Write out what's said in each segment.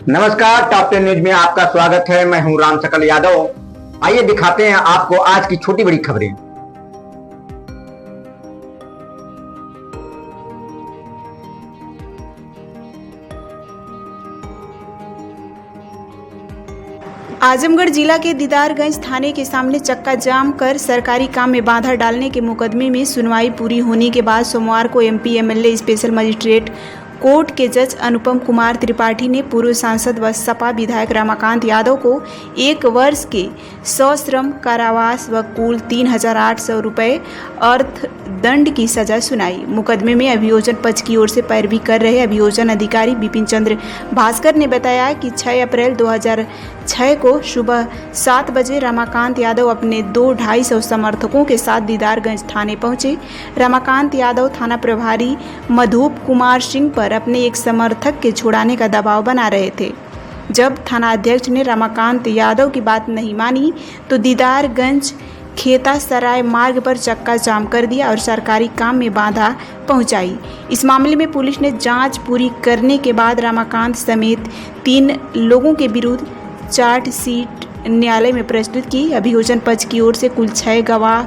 नमस्कार, top 10 news में आपका स्वागत है। मैं हूं राम सकल यादव। आइए दिखाते हैं आपको आज की छोटी बड़ी खबरें। आजमगढ़ जिला के दीदारगंज थाने के सामने चक्का जाम कर सरकारी काम में बाधा डालने के मुकदमे में सुनवाई पूरी होने के बाद सोमवार को MP MLA special magistrate court के जज अनुपम कुमार त्रिपाठी ने पूर्व सांसद व सपा विधायक रमाकांत यादव को 1 वर्ष के सश्रम कारावास व कुल 3,800 रुपये अर्थदंड की सजा सुनाई। मुकदमे में अभियोजन पक्ष की ओर से पैरवी कर रहे अभियोजन अधिकारी बिपिन चंद्र भास्कर ने बताया कि 6 अप्रैल 2006 को सुबह 7 बजे रमाकांत यादव अपने 2-250 समर्थकों के साथ दीदारगंज थाने पहुंचे। रमाकांत यादव थाना प्रभारी मधुप कुमार सिंह पर अपने एक समर्थक के छुड़ाने का दबाव बना रहे थे। जब थानाध्यक्ष ने रमाकांत यादव की बात नहीं मानी तो दीदारगंज खेता सराय मार्ग पर चक्का जाम कर दिया और सरकारी काम में बाधा पहुंचाई। इस मामले में पुलिस ने जांच पूरी करने के बाद रमाकांत समेत 3 लोगों के विरुद्ध चार्जशीट न्यायालय में प्रस्तुत की। अभियोजन पक्ष की ओर से कुल 6 गवाह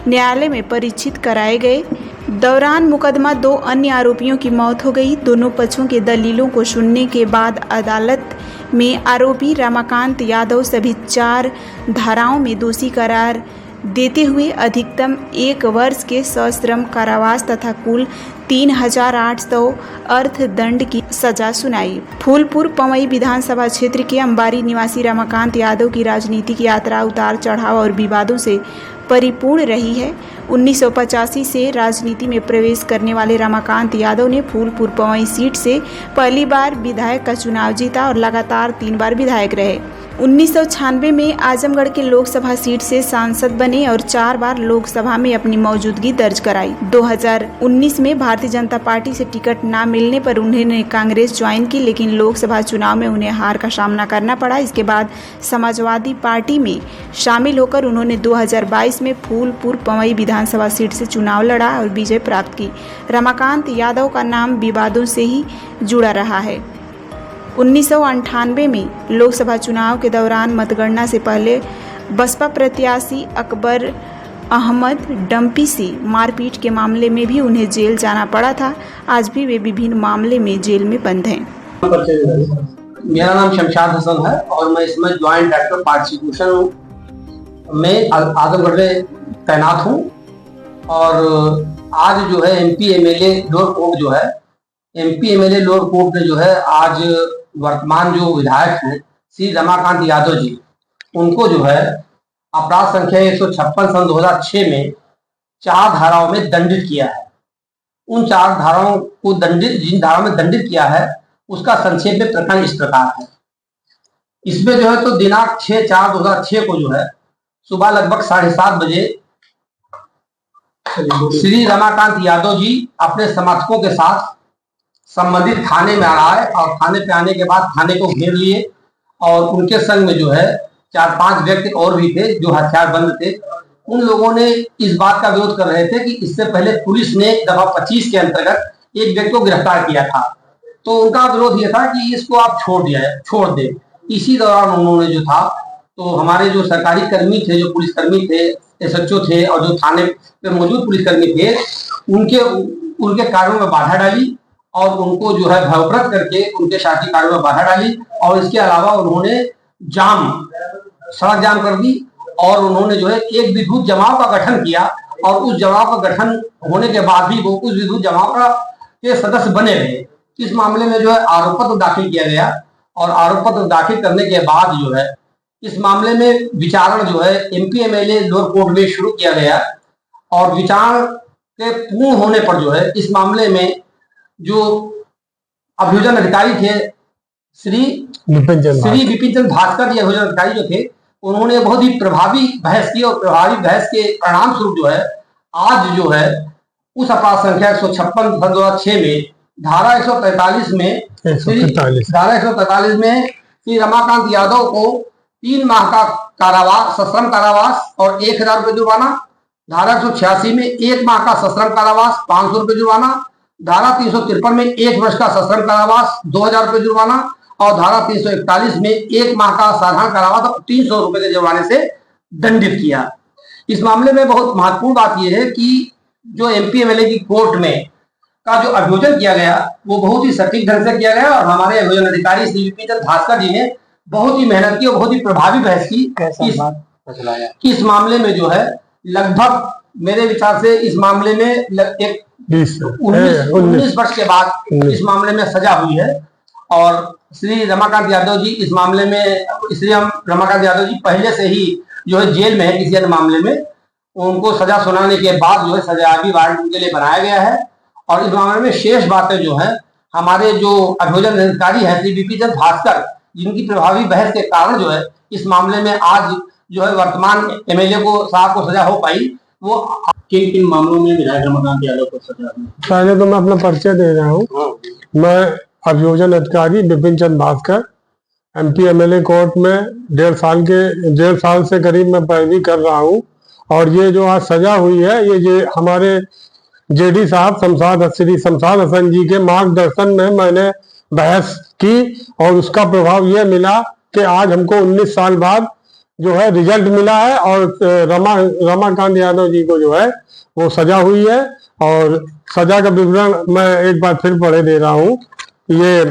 न्यायालय में परिचित कराए गए। दौरान मुकदमा 2 अन्य आरोपियों की मौत हो गई। दोनों पक्षों के दलीलों को सुनने के बाद अदालत में आरोपी रमाकांत यादव सभी 4 धाराओं में दोषी करार देते हुए अधिकतम 1 वर्ष के सश्रम कारावास तथा कुल 3,800 अर्थदंड की सजा सुनाई। फूलपुर पवई विधानसभा क्षेत्र के अंबारी निवासी रमाकांत यादव की राजनीतिक यात्रा उतार चढ़ाव और विवादों से परिपूर्ण रही है। 1985 से राजनीति में प्रवेश करने वाले रमाकांत यादव ने फूलपुर पवई सीट से पहली बार विधायक का चुनाव जीता और लगातार 3 बार विधायक रहे। 1996 में आजमगढ़ के लोकसभा सीट से सांसद बने और 4 बार लोकसभा में अपनी मौजूदगी दर्ज कराई। 2019 में भारतीय जनता पार्टी से टिकट न मिलने पर उन्होंने कांग्रेस ज्वाइन की, लेकिन लोकसभा चुनाव में उन्हें हार का सामना करना पड़ा। इसके बाद समाजवादी पार्टी में शामिल होकर उन्होंने 2022 में फूलपुर पवई विधानसभा सीट से चुनाव लड़ा और विजय प्राप्त की। रमाकांत यादव का नाम विवादों से ही जुड़ा रहा है। 1998 में लोकसभा चुनाव के दौरान मतगणना से पहले बसपा प्रत्याशी अकबर अहमद डंपी से मारपीट के मामले में भी उन्हें जेल जाना पड़ा था। आज भी वे विभिन्न मामले में जेल में बंद हैं। मेरा नाम शमशाद हसन है और मैं इसमें ज्वाइंट डायरेक्टर पार्टिसिपेशन में आजमगढ़ में तैनात हूँ। और आज जो है एमपी एमएलए लोअर कोर्ट ने जो है आज वर्तमान जो विधायक हैं श्री रमाकांत यादव जी, उनको जो है अपराध संख्या 156 सन 2006 में 4 धाराओं में दंडित किया है। उन 4 धाराओं को जिन धाराओं में दंडित किया है उसका संक्षेप में प्रकरण इस प्रकार है। इसमें जो है तो दिनांक 6/4/2006 को जो है सुबह लगभग 7:30 बजे श्री रमाकांत यादव जी अपने समर्थकों के साथ संबंधित थाने में आए और थाने पे आने के बाद थाने को घेर लिए और उनके संग में जो है 4-5 व्यक्ति और भी थे जो हथियारबंद थे। उन लोगों ने इस बात का विरोध कर रहे थे कि इससे पहले पुलिस ने दफा 25 के अंतर्गत एक व्यक्ति को गिरफ्तार किया था, तो उनका विरोध यह था कि इसको आप छोड़ दे। इसी दौरान उन्होंने जो था तो हमारे जो सरकारी कर्मी थे, जो पुलिसकर्मी थे, एसएचओ थे और जो थाने पे मौजूद पुलिसकर्मी थे, उनके कार्यों में बाधा डाली और उनको जो है भयभ्रांत करके उनके शासकीय कार्यों में बाधा डाली। और इसके अलावा उन्होंने सड़क जाम कर दी और उन्होंने जो है एक विद्युत जमाव का गठन किया और उस जमाव का गठन होने के बाद भी वो उस विद्युत जमाव के सदस्य बने रहे। इस मामले में जो है आरोप पत्र दाखिल किया गया और आरोप पत्र दाखिल करने के बाद जो है इस मामले में विचारण जो है एमपी एमएलए लोअर कोर्ट में शुरू किया गया और विचारण के पूर्ण होने पर जो है इस मामले में जो अभियोजन अधिकारी थे श्री विपिन चंद्र भास्कर जी अभियोजन अधिकारी जो थे, उन्होंने बहुत ही प्रभावी बहस की और प्रभावी बहस के परिणाम स्वरूप जो है आज जो है उस अपराध संख्या 156/2006 में धारा 143 में श्री रमाकांत यादव को 3 माह का कारावास, सश्रम कारावास और 1,000 रुपये जुर्माना। धारा 186 में 1 माह का सश्रम कारावास, 500 रुपये जुर्माना। धारा 353 में 1 वर्ष का सश्रम कारावास, 2,000 रुपये जुर्माना और धारा 341 में 1 माह का साधारण कारावास और 300 रुपए के जुर्माने से दंडित किया। इस मामले में बहुत महत्वपूर्ण बात यह है कि जो एमपी एमएलए की कोर्ट में का जो अभियोजन किया गया वो बहुत ही सटीक ढंग से किया गया और हमारे अभियोजन अधिकारी श्री विपिन चंद्र भास्कर जी ने बहुत ही मेहनत की और बहुत ही प्रभावी बहस की। इस मामले में जो है लगभग मेरे विचार से इस मामले में 19 वर्ष के बाद इस मामले में सजा हुई है और श्री रमाकांत यादव जी इस मामले में रमाकांत यादव जी पहले से ही जो है जेल में है किसी अन्य मामले में। उनको सजा सुनाने के बाद जो है सजायाबी वारंट उनके लिए बनाया गया है और इस मामले में शेष बातें जो है हमारे जो अभियोजन अधिकारी है श्री विपिन चंद्र भास्कर जिनकी प्रभावी बहस के कारण जो है इस मामले में आज जो है वर्तमान एमएलए को साहब को सजा हो पाई। वो किन किन मामलों में विधायक रमाकांत यादव को सजा? पहले तो मैं अपना परिचय दे रहा हूँ। मैं अभियोजन अधिकारी विपिन चंद्र भास्कर एमपी एमएलए कोर्ट में 1.5 साल से करीब मैं पैरवी कर रहा हूँ और ये जो आज सजा हुई है ये हमारे जेडी साहब श्री शमशाद हसन जी के मार्गदर्शन में मैंने बहस की और उसका प्रभाव ये मिला कि आज हमको 19 साल बाद जो है रिजल्ट मिला है और रमाकांत यादव जी को जो है वो सजा हुई है। और सजा का विवरण मैं एक बार फिर पढ़े दे रहा हूँ। ये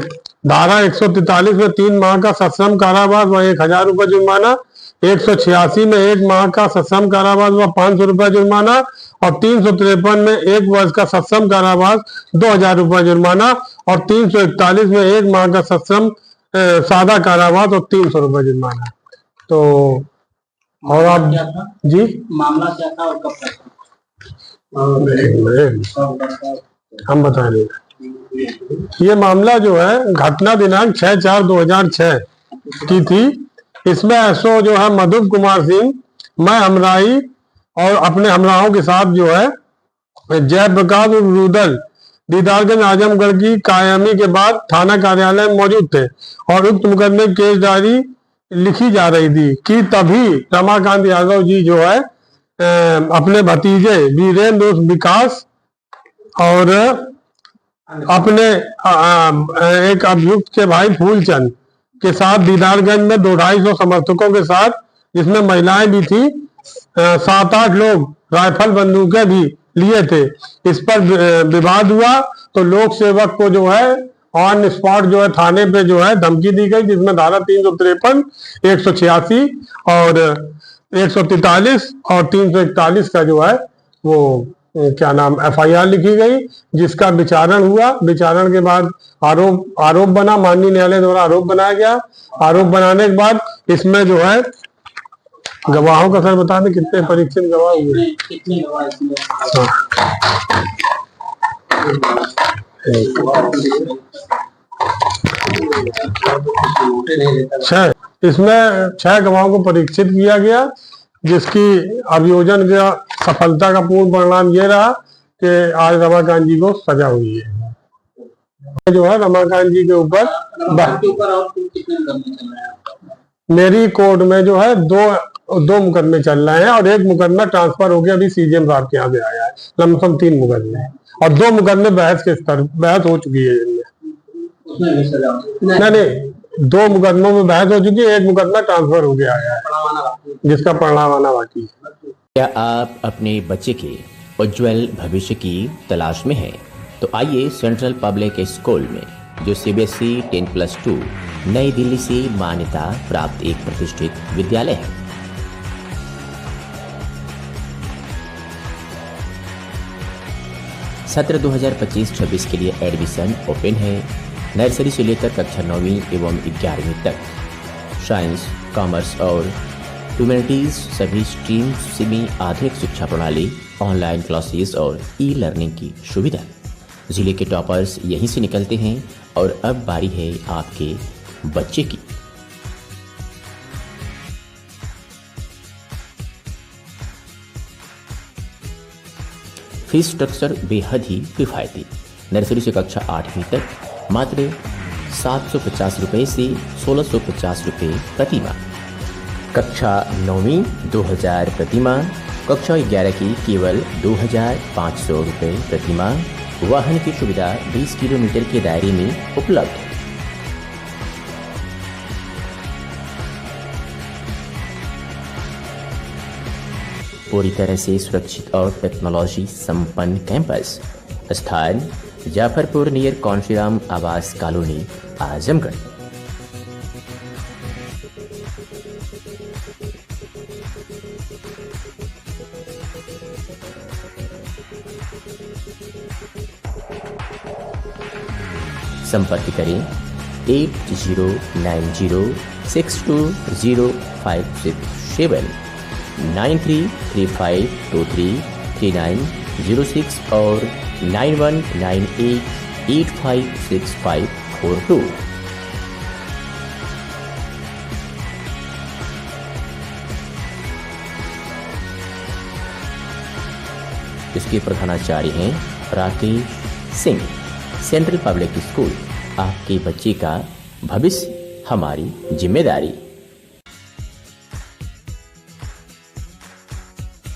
धारा 143 में 3 माह का सश्रम कारावास व 1000 रुपये जुर्माना, 186 में 1 माह का सश्रम कारावास व 500 रुपये जुर्माना और 353 में 1 वर्ष का सश्रम कारावास 2000 रुपये जुर्माना और 341 में 1 माह का सश्रम सादा कारावास और 300 रुपये जुर्माना। तो और आप जी मामला क्या था और कब तक? हम बता रहे ये मामला जो है घटना दिनांक 6/4/2006 की थी। इसमें एसओ जो है मधुप कुमार सिंह, मैं हमराही और अपने हमराहों के साथ जो है जयप्रकाश और रुदल दीदारगंज आजमगढ़ की कायमी के बाद थाना कार्यालय में मौजूद थे और उक्त मुकदमे की केस डायरी लिखी जा रही थी कि तभी रमाकांत यादव जी जो है अपने भतीजे वीरेंद्र विकास और अपने एक अभियुक्त के भाई फूलचंद के साथ दीदारगंज में 200-250 समर्थकों के साथ जिसमें महिलाएं भी थी 7-8 लोग राइफल बंदूकें भी लिए थे। इस पर विवाद हुआ तो लोक सेवक को जो है ऑन स्पॉट जो है थाने पे जो है धमकी दी गई जिसमें धारा 353, 186 और 143 और 341 का जो है वो क्या नाम एफआईआर लिखी गई जिसका विचारण हुआ। विचारण के बाद आरोप बना, माननीय न्यायालय द्वारा आरोप बनाया गया। आरोप बनाने के बाद इसमें जो है गवाहों का सर बता दें कितने परीक्षित गवाह हुए? कितने गवाह इसमें? 6 इसमें 6 गवाहों को परीक्षित किया गया जिसकी अभियोजन का सफलता का पूर्ण परिणाम ये रहा कि आज रमाकांत जी को सजा हुई है। जो है रमाकांत जी के ऊपर मेरी कोर्ट में जो है दो मुकदमे चल रहे हैं और एक मुकदमा ट्रांसफर हो गया अभी सीजीएम साहब के यहाँ से आया है। लमसम 3 मुकदमे और 2 मुकदमे बहस हो चुकी है इनमें। नहीं 2 मुकदमों में बहस हो चुकी है, एक मुकदमा ट्रांसफर हो गया है जिसका परिणाम आना बाकी है। क्या आप अपने बच्चे के उज्जवल भविष्य की तलाश में हैं? तो आइए सेंट्रल पब्लिक स्कूल में जो सीबीएसई 10+2 नई दिल्ली से मान्यता प्राप्त एक प्रतिष्ठित विद्यालय है। सत्र 2025-26 के लिए एडमिशन ओपन है। नर्सरी से लेकर कक्षा 9वीं एवं 11वीं तक। साइंस, कॉमर्स और ह्यूमैनिटीज सभी स्ट्रीम सेमी आधुनिक शिक्षा प्रणाली, ऑनलाइन क्लासेस और ई लर्निंग की सुविधा। जिले के टॉपर्स यहीं से निकलते हैं और अब बारी है आपके बच्चे की। फीस स्ट्रक्चर बेहद ही किफायती। नर्सरी से कक्षा 8वीं तक मात्र 750 रुपये से 1650 रुपये प्रति माह। कक्षा 9वीं 2000 प्रति माह। कक्षा 11 की केवल 2500 रुपये प्रति माह। वाहन की सुविधा 20 किलोमीटर के दायरे में उपलब्ध है। पूरी तरह से सुरक्षित और टेक्नोलॉजी संपन्न कैंपस। स्थान जाफरपुर नियर कौनशीराम आवास कॉलोनी, आजमगढ़। संपर्क करें 8090620567, 9335233906 और 9198856542। इसके प्रधानाचार्य हैं Rakesh Singh. Central public school, आपके बच्चे का भविष्य हमारी जिम्मेदारी।